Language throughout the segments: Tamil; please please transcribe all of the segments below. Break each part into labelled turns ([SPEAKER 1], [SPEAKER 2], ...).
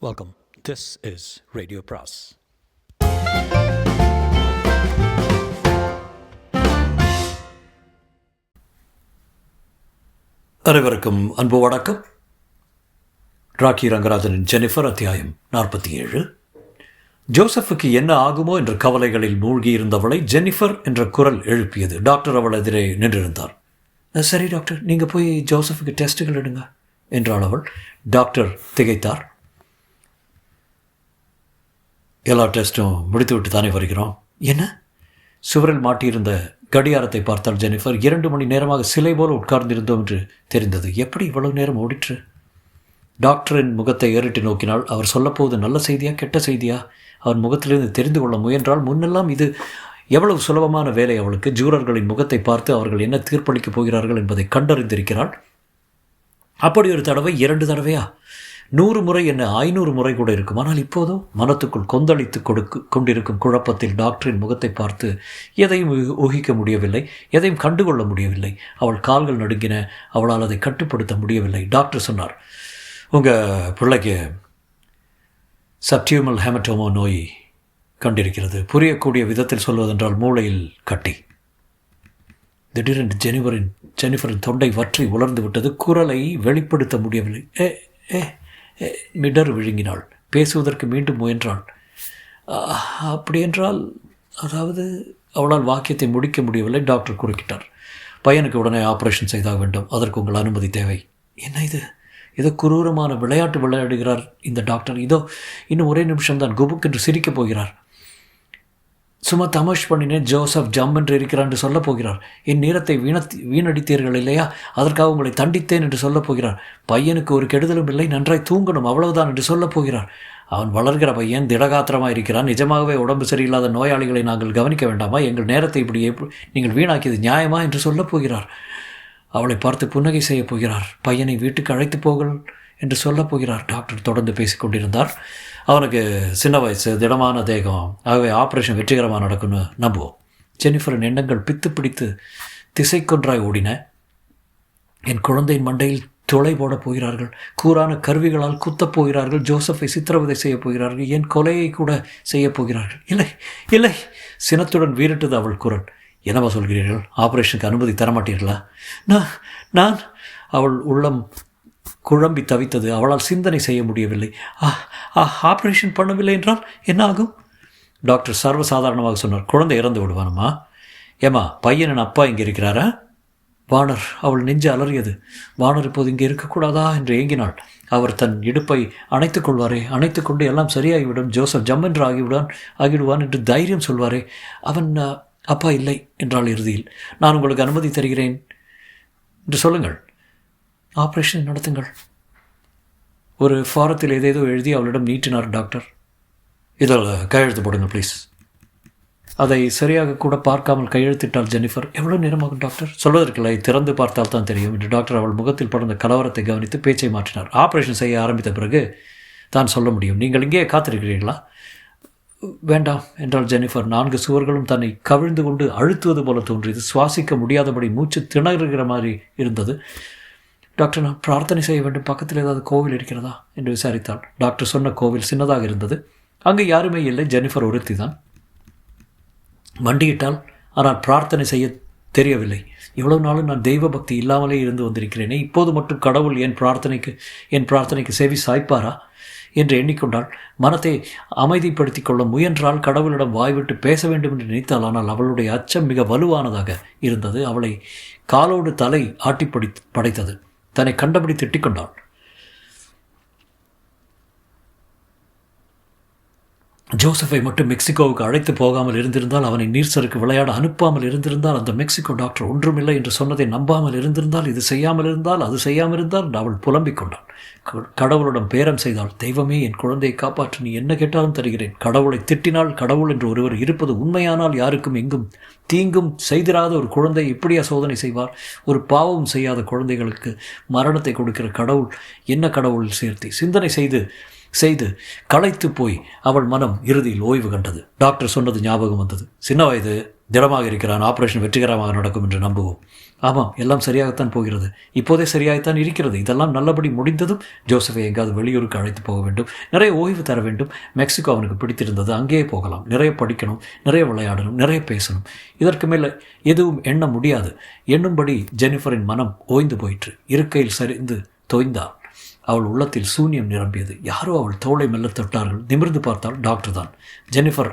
[SPEAKER 1] Welcome. This is Radio Pras. அனைவருக்கும் அன்பு வணக்கம். ராக்கி ரங்கராஜனின் ஜெனிஃபர் அத்தியாயம் 47. ஜோசப்புக்கு என்ன ஆகுமோ என்ற கவலைகளில் மூழ்கியிருந்தவளை ஜெனிஃபர் என்ற குரல் எழுப்பியது. டாக்டர் அவள் எதிரே நின்றிருந்தார். சரி டாக்டர், நீங்கள் போய் ஜோசப்புக்கு டெஸ்ட்டுகள் எடுங்க என்றாள் அவள். டாக்டர் திகைத்தார். எல்லா டெஸ்ட்டும் முடித்துவிட்டு தானே வருகிறோம். என்ன? சுவரில் மாட்டியிருந்த கடியாரத்தை பார்த்தால் ஜெனிஃபர். 2 மணி நேரமாக சிலை போல உட்கார்ந்திருந்தோம் என்று தெரிந்தது. எப்படி இவ்வளவு நேரம் ஓடிற்று? டாக்டரின் முகத்தை ஏறிட்டு நோக்கினாள். அவர் சொல்லப்போவது நல்ல செய்தியா கெட்ட செய்தியா? அவன் முகத்திலிருந்து தெரிந்து கொள்ள முயன்றால் முன்னெல்லாம் இது எவ்வளவு சுலபமான வேலை அவளுக்கு. ஜூரர்களின் முகத்தை பார்த்து அவர்கள் என்ன தீர்ப்பளிக்கப் போகிறார்கள் என்பதை கண்டறிந்திருக்கிறாள். அப்படி ஒரு தடவை 2 தடவையா? 100 முறை என்ன 500 முறை கூட இருக்கும். ஆனால் இப்போதோ மனத்துக்குள் கொந்தளித்து கொண்டிருக்கும் குழப்பத்தில் டாக்டரின் முகத்தை பார்த்து எதையும் ஊகிக்க முடியவில்லை, எதையும் கண்டுகொள்ள முடியவில்லை. அவள் கால்கள் நடுங்கின. அவளால் அதை கட்டுப்படுத்த முடியவில்லை. டாக்டர் சொன்னார், உங்கள் பிள்ளைக்கு சப்டியூமல் ஹெமட்டோமா நோய் கண்டிருக்கிறது. புரியக்கூடிய விதத்தில் சொல்வதென்றால் மூளையில் கட்டி. திடீரென்று ஜெனிஃபரின் தொண்டை வற்றி உலர்ந்து விட்டது. குரலை வெளிப்படுத்த முடியவில்லை. மிடர் விழுங்கினாள். பேசுவதற்கு மீண்டும் முயன்றாள். அப்படியென்றால் அதாவது அவளால் வாக்கியத்தை முடிக்க முடியவில்லை. டாக்டர் குறுக்கிட்டார். பையனுக்கு உடனே ஆப்ரேஷன் செய்தாக வேண்டும். அதற்கு உங்கள் அனுமதி தேவை. என்ன இது? ஏதோ குரூரமான விளையாட்டு விளையாடுகிறார் இந்த டாக்டர். இதோ இன்னும் ஒரே நிமிஷம்தான் குபுக் என்று சிரிக்கப் போகிறார். சும்மா தமாஷ் பண்ணினேன், ஜோசப் ஜம் என்று இருக்கிறான் என்று சொல்லப் போகிறார். என் நேரத்தை வீணடித்தீர்கள் இல்லையா, அதற்காக உங்களை தண்டித்தேன் என்று சொல்லப் போகிறார். பையனுக்கு ஒரு கெடுதலும் இல்லை, நன்றாய் தூங்கணும், அவ்வளவுதான் என்று சொல்லப் போகிறார். அவன் வளர்கிற பையன் திடகாத்திரமாக இருக்கிறான். நிஜமாகவே உடம்பு சரியில்லாத நோயாளிகளை நாங்கள் கவனிக்க வேண்டாமா? எங்கள் நேரத்தை இப்படி நீங்கள் வீணாக்கியது நியாயமா என்று சொல்லப் போகிறார். அவளை பார்த்து புன்னகை செய்யப் போகிறார். பையனை வீட்டுக்கு அழைத்து போகள் என்று சொல்லப் போகிறார். டாக்டர் தொடர்ந்து பேசிக்கொண்டிருந்தார். அவனுக்கு சின்ன வயசு, திடமான தேகம், ஆகவே ஆப்ரேஷன் வெற்றிகரமாக நடக்கும்னு நம்புவோம். ஜெனிஃபரின் எண்ணங்கள் பித்து பிடித்து திசைக்கொன்றாய் ஓடின. என் குழந்தையின் மண்டையில் துளை போடப் போகிறார்கள். கூரான கருவிகளால் குத்தப் போகிறார்கள். ஜோசப்பை சித்திரவதை செய்யப் போகிறார்கள். என் கொலையை கூட செய்யப் போகிறார்கள். இல்லை இல்லை, சினத்துடன் வீறிட்டது அவள் குரல். என்னவா சொல்கிறீர்கள்? ஆப்ரேஷனுக்கு அனுமதி தரமாட்டீர்களா? நான் அவள் உள்ளம் குழம்பி தவித்தது. அவளால் சிந்தனை செய்ய முடியவில்லை. ஆப்ரேஷன் பண்ணவில்லை என்றால் என்ன ஆகும்? டாக்டர் சர்வசாதாரணமாக சொன்னார். குழந்தை இறந்து விடுவானுமா? ஏமா, பையனின் அப்பா இங்கே இருக்கிறாரா? வானர். அவள் நெஞ்சு அலறியது. வானர் இப்போது இங்கே இருக்கக்கூடாதா என்று ஏங்கினாள். அவர் தன் இடுப்பை அணைத்துக் கொள்வாரே, அணைத்து கொண்டு எல்லாம் சரியாகிவிடும், ஜோசப் ஜம்மென்று ஆகிடுவான் என்று தைரியம் சொல்வாரே. அவன் அப்பா இல்லை என்றாள் இறுதியில். நான் உங்களுக்கு அனுமதி தருகிறேன் என்று சொல்லுங்கள், ஆப்ரேஷன் நடத்துங்கள். ஒரு ஃபாரத்தில் ஏதேதோ எழுதி அவளிடம் நீட்டினார் டாக்டர். இதில் கையெழுத்து போடுங்க ப்ளீஸ். அதை சரியாக கூட பார்க்காமல் கையெழுத்திட்டாள் ஜெனிஃபர். எவ்வளோ நேரமாகும் டாக்டர்? சொல்வதற்கில்லை, திறந்து பார்த்தால் தான் தெரியும் என்று டாக்டர் அவள் முகத்தில் படர்ந்த கலவரத்தை கவனித்து பேச்சை மாற்றினார். ஆப்ரேஷன் செய்ய ஆரம்பித்த பிறகு தான் சொல்ல முடியும். நீங்கள் இங்கே காத்திருக்கிறீர்களா? வேண்டாம் என்றால் ஜெனிஃபர். 4 சுவர்களும் தன்னை கவிழ்ந்து கொண்டு அழுத்துவது போல தோன்றியது. சுவாசிக்க முடியாதபடி மூச்சு திணறுகிற மாதிரி இருந்தது. டாக்டர், நான் பிரார்த்தனை செய்ய வேண்டும். பக்கத்தில் ஏதாவது கோவில் இருக்கிறதா என்று விசாரித்தாள். டாக்டர் சொன்ன கோவில் சின்னதாக இருந்தது. அங்கே யாருமே இல்லை, ஜெனிஃபர் ஒருத்தி தான். மண்டியிட்டால், ஆனால் பிரார்த்தனை செய்ய தெரியவில்லை. இவ்வளவு நாளும் நான் தெய்வ பக்தி இல்லாமலே இருந்து வந்திருக்கிறேனே, இப்போது மட்டும் கடவுள் என் பிரார்த்தனைக்கு செவி சாய்ப்பாரா என்று எண்ணிக்கொண்டாள். மனத்தை அமைதிப்படுத்தி கொள்ள முயன்றால். கடவுளிடம் வாய்விட்டு பேச வேண்டும் என்று நினைத்தாள். ஆனால் அவளுடைய அச்சம் மிக வலுவானதாக இருந்தது. அவளை காலோடு தலை ஆட்டி படைத்தது. தன்னை கண்டபடி திட்டிக்கொண்டாள். ஜோசப்பை மட்டும் மெக்சிகோவுக்கு அழைத்து போகாமல் இருந்திருந்தால், அவனை நீர்சருக்கு விளையாட அனுப்பாமல் இருந்திருந்தால், அந்த மெக்சிகோ டாக்டர் ஒன்றுமில்லை என்று சொன்னதை நம்பாமல் இருந்திருந்தால், இது செய்யாமல் இருந்தால், அது செய்யாமல் இருந்தால் அவள் புலம்பிக் கொண்டாள். கடவுளிடம் பேரம் செய்தாள். தெய்வமே, என் குழந்தையை காப்பாற்று, நீ என்ன கேட்டாலும் தருகிறேன். கடவுளை திட்டினால், கடவுள் என்று ஒருவர் இருப்பது உண்மையானால், யாருக்கும் எங்கும் தீங்கும் செய்திராத ஒரு குழந்தை இப்படியா சோதனை செய்வார்? ஒரு பாவமும் செய்யாத குழந்தைகளுக்கு மரணத்தை கொடுக்கிற கடவுள் என்ன கடவுள் சேர்த்தி சிந்தனை செய்து களைத்து போய் அவள் மனம் இறுதியில் ஓய்வு கண்டது. டாக்டர் சொன்னது ஞாபகம் வந்தது. சின்ன வயது, திடமாக இருக்கிறான், ஆபரேஷன் வெற்றிகரமாக நடக்கும் என்று நம்புவோம். ஆமாம், எல்லாம் சரியாகத்தான் போகிறது, இப்போதே சரியாகத்தான் இருக்கிறது. இதெல்லாம் நல்லபடி முடிந்ததும் ஜோசஃபை எங்காவது வெளியூருக்கு அழைத்து போக வேண்டும், நிறைய ஓய்வு தர வேண்டும். மெக்சிகோ அவனுக்கு பிடித்திருந்தது, அங்கேயே போகலாம். நிறைய படிக்கணும், நிறைய விளையாடணும், நிறைய பேசணும். இதற்கு மேலே எதுவும் எண்ண முடியாது. எண்ணும்படி ஜெனிஃபரின் மனம் ஓய்ந்து போயிற்று. இருக்கையில் சரிந்து தோய்ந்தாள். அவள் உள்ளத்தில் சூன்யம் நிரம்பியது. யாரோ அவள் தோளை மெல்ல தொட்டார்கள். நிமிர்ந்து பார்த்தாள், டாக்டர் தான். ஜெனிஃபர்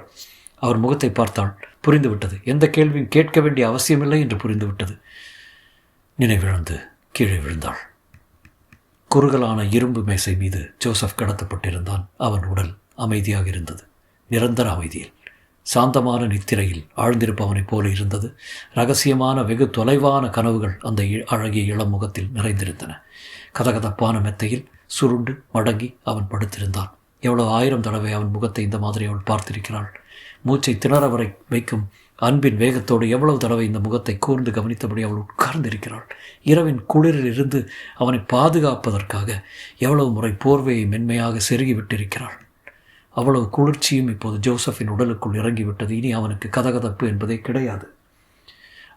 [SPEAKER 1] அவர் முகத்தை பார்த்தாள். புரிந்துவிட்டது. எந்த கேள்வியும் கேட்க வேண்டிய அவசியமில்லை என்று புரிந்துவிட்டது. நினைவிழந்து கீழே விழுந்தாள். குறுகலான இரும்பு மேசை மீது ஜோசப் கடத்தப்பட்டிருந்தான். அவன் உடல் அமைதியாக இருந்தது. நிரந்தர அமைதியில், சாந்தமான நித்திரையில் ஆழ்ந்திருப்பவனைப் போல இருந்தது. இரகசியமான வெகு தொலைவான கனவுகள் அந்த அழகிய இளம் முகத்தில் நிறைந்திருந்தன. கதகதப்பான மெத்தையில் சுருண்டு மடங்கி அவன் படுத்திருந்தான். எவ்வளோ 1000 தடவை அவன் முகத்தை இந்த மாதிரி அவள் பார்த்திருக்கிறாள். மூச்சை திணற வரை வைக்கும் அன்பின் வேகத்தோடு எவ்வளவு தடவை இந்த முகத்தை கூர்ந்து கவனித்தபடி அவள் உட்கார்ந்திருக்கிறாள். இரவின் குளிரில் இருந்து அவனை பாதுகாப்பதற்காக எவ்வளவு முறை போர்வையை மென்மையாக செருகிவிட்டிருக்கிறாள். அவ்வளவு குளிர்ச்சியும் இப்போது ஜோசஃபின் உடலுக்குள் இறங்கிவிட்டது. இனி அவனுக்கு கதகதப்பு என்பதே கிடையாது.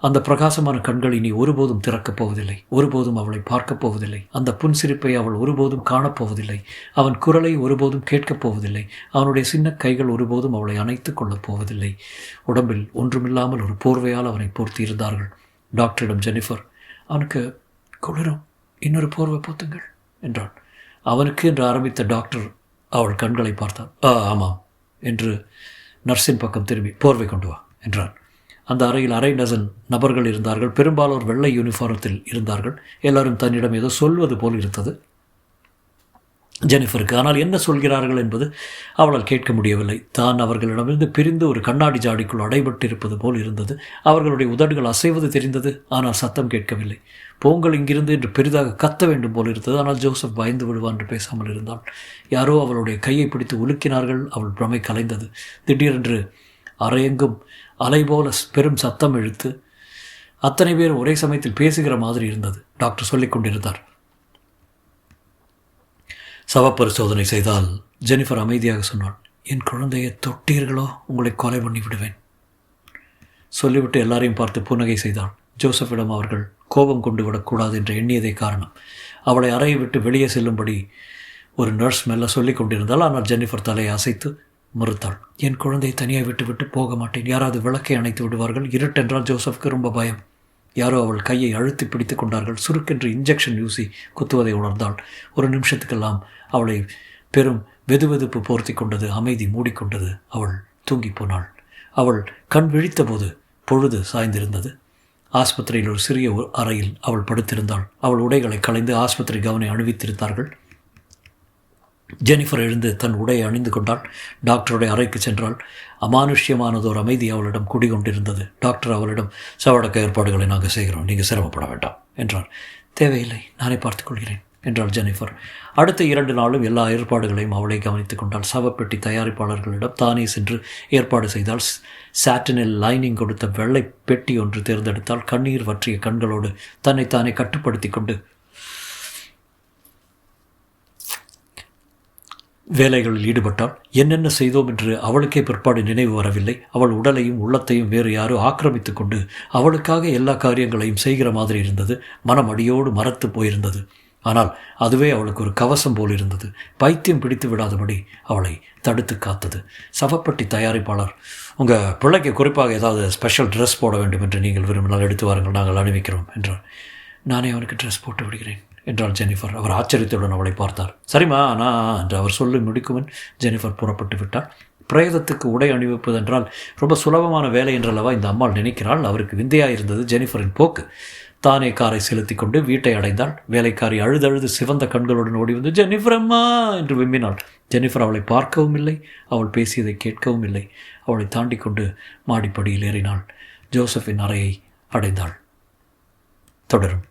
[SPEAKER 1] அந்த பிரகாசமான கண்கள் இனி ஒருபோதும் திறக்கப் போவதில்லை. ஒருபோதும் அவளை பார்க்கப் போவதில்லை. அந்த புன்சிரிப்பை அவள் ஒருபோதும் காணப்போவதில்லை. அவன் குரலை ஒருபோதும் கேட்கப் போவதில்லை. அவனுடைய சின்ன கைகள் ஒருபோதும் அவளை அணைத்துக் கொள்ளப் போவதில்லை. உடம்பில் ஒன்றுமில்லாமல் ஒரு போர்வையால் அவனை போர்த்தி இருந்தார்கள். டாக்டரிடம் ஜெனிஃபர், அவனுக்கு குளிரும், இன்னொரு போர்வை போத்துங்கள் என்றான். அவனுக்கு என்று ஆரம்பித்த டாக்டர் அவள் கண்களை பார்த்தார். ஆமாம் என்று நர்ஸின் பக்கம் திரும்பி, போர்வை கொண்டு வா என்றான். அந்த அறையில் 1/2 டஜன் நபர்கள் இருந்தார்கள். பெரும்பாலோர் வெள்ளை யூனிஃபார்மத்தில் இருந்தார்கள். எல்லாரும் தன்னிடம் ஏதோ சொல்வது போல் இருந்தது ஜெனிஃபருக்கு. ஆனால் என்ன சொல்கிறார்கள் என்பது அவளால் கேட்க முடியவில்லை. தான் அவர்களிடமிருந்து பிரிந்து ஒரு கண்ணாடி ஜாடிக்குள் அடைபட்டு இருப்பது போல் இருந்தது. அவர்களுடைய உதடுகள் அசைவது தெரிந்தது, ஆனால் சத்தம் கேட்கவில்லை. போங்கள் இங்கிருந்து என்று பெரிதாக கத்த வேண்டும் போல் இருந்தது. ஆனால் ஜோசப் பயந்து விடுவான் என்று பேசாமல் இருந்தாள். யாரோ அவளுடைய கையை பிடித்து உலுக்கினார்கள். அவள் பிரமை கலைந்தது. திடீரென்று அறையெங்கும் அலை போல பெரும் சத்தம் இழுத்து அத்தனை பேர் ஒரே சமயத்தில் பேசுகிற மாதிரி இருந்தது. டாக்டர் சொல்லிக் கொண்டிருந்தார். சவப்பரிசோதனை செய்தால் ஜெனிஃபர் அமைதியாக சொன்னாள், என் குழந்தையை தொட்டீர்களோ உங்களை கொலை பண்ணி விடுவேன். சொல்லிவிட்டு எல்லாரையும் பார்த்து புன்னகை செய்தாள். ஜோசப்பிடம் அவர்கள் கோபம் கொண்டு விடக்கூடாது என்று எண்ணியதே காரணம். அவளை அறையை விட்டு வெளியே செல்லும்படி ஒரு நர்ஸ் மெல்ல சொல்லிக் கொண்டிருந்தாள். ஆனால் ஜெனிஃபர் தலையை அசைத்து மறுத்தாள். என் குழந்தையை தனியாக விட்டு போக மாட்டேன். யாராவது விளக்கை அணைத்து விடுவார்கள். இருட்டென்றால் ஜோசப்க்கு ரொம்ப பயம். யாரோ அவள் கையை அழுத்தி பிடித்து கொண்டார்கள். சுருக்கென்று இன்ஜெக்ஷன் ஊசி குத்துவதை உணர்ந்தாள். ஒரு நிமிஷத்துக்கெல்லாம் அவளை பெரும் வெதுவெதுப்பு போர்த்தி கொண்டது. அமைதி மூடிக்கொண்டது. அவள் தூங்கி போனாள். அவள் கண் விழித்தபோது பொழுது சாய்ந்திருந்தது. ஆஸ்பத்திரியில் ஒரு சிறிய அறையில் அவள் படுத்திருந்தாள். அவள் உடைகளை களைந்து ஆஸ்பத்திரி கவனை அணிவித்திருந்தார்கள். ஜெனிஃபர் எழுந்து தன் உடையை அணிந்து கொண்டாள். டாக்டருடைய அறைக்கு சென்றாள். அமானுஷ்யமானதோர் அமைதி அவளிடம் குடிகொண்டிருந்தது. டாக்டர் அவளிடம், சவடக்க ஏற்பாடுகளை நாங்கள் செய்கிறோம், நீங்கள் சிரமப்பட வேண்டாம் என்றார். தேவையில்லை, நானே பார்த்துக்கொள்கிறேன் என்றாள் ஜெனிஃபர். அடுத்த 2 நாளும் எல்லா ஏற்பாடுகளையும் அவளை கவனித்துக் கொண்டாள். சவப்பெட்டி தயாரிப்பாளர்களிடம் தானே சென்று ஏற்பாடு செய்தால். சாட்டினில் லைனிங் கொடுத்த வெள்ளை பெட்டி ஒன்று தேர்ந்தெடுத்தால். கண்ணீர் வற்றிய கண்களோடு தன்னைத்தானே கட்டுப்படுத்தி கொண்டு வேலைகளில் ஈடுபட்டாள். என்னென்ன செய்தோம் என்று அவளுக்கே பிற்பாடு நினைவு வரவில்லை. அவள் உடலையும் உள்ளத்தையும் வேறு யாரோ ஆக்கிரமித்து கொண்டு அவளுக்காக எல்லா காரியங்களையும் செய்கிற மாதிரி இருந்தது. மனம் அடியோடு மரத்து போயிருந்தது. ஆனால் அதுவே அவளுக்கு ஒரு கவசம் போல் இருந்தது. பைத்தியம் பிடித்து விடாதபடி அவளை தடுத்து காத்தது. சவப்பட்டி தயாரிப்பாளர், உங்கள் பிள்ளைக்கு குறிப்பாக ஏதாவது ஸ்பெஷல் ட்ரெஸ் போட வேண்டும் என்று நீங்கள் விரும்பினால் எடுத்து வாருங்கள், நாங்கள் அணிவிக்கிறோம் என்றார். நானே அவனுக்கு ட்ரெஸ் போட்டு விடுகிறேன் என்றாள் ஜெனிஃபர். அவர் ஆச்சரியத்துடன் அவளை பார்த்தார். சரிம்மா, நான் என்று அவர் சொல்லி முடிக்குவன் ஜெனிஃபர் புறப்பட்டு விட்டார். பிரேதத்துக்கு உடை அணிவிப்பது என்றால் ரொம்ப சுலபமான வேலை என்றல்லவா இந்த அம்மாள் நினைக்கிறாள். அவருக்கு விந்தையாக இருந்தது ஜெனிஃபரின் போக்கு. தானே காரை செலுத்தி கொண்டு வீட்டை அடைந்தாள். வேலைக்காரி அழுதழுது சிவந்த கண்களுடன் ஓடி வந்து, ஜெனிஃபர் அம்மா என்று விம்மினாள். ஜெனிஃபர் அவளை பார்க்கவும் இல்லை, அவள் பேசியதை கேட்கவும் இல்லை. அவளை தாண்டி கொண்டு மாடிப்படியில் ஏறினாள். ஜோசப்பின் அறையை அடைந்தாள். தொடரும்.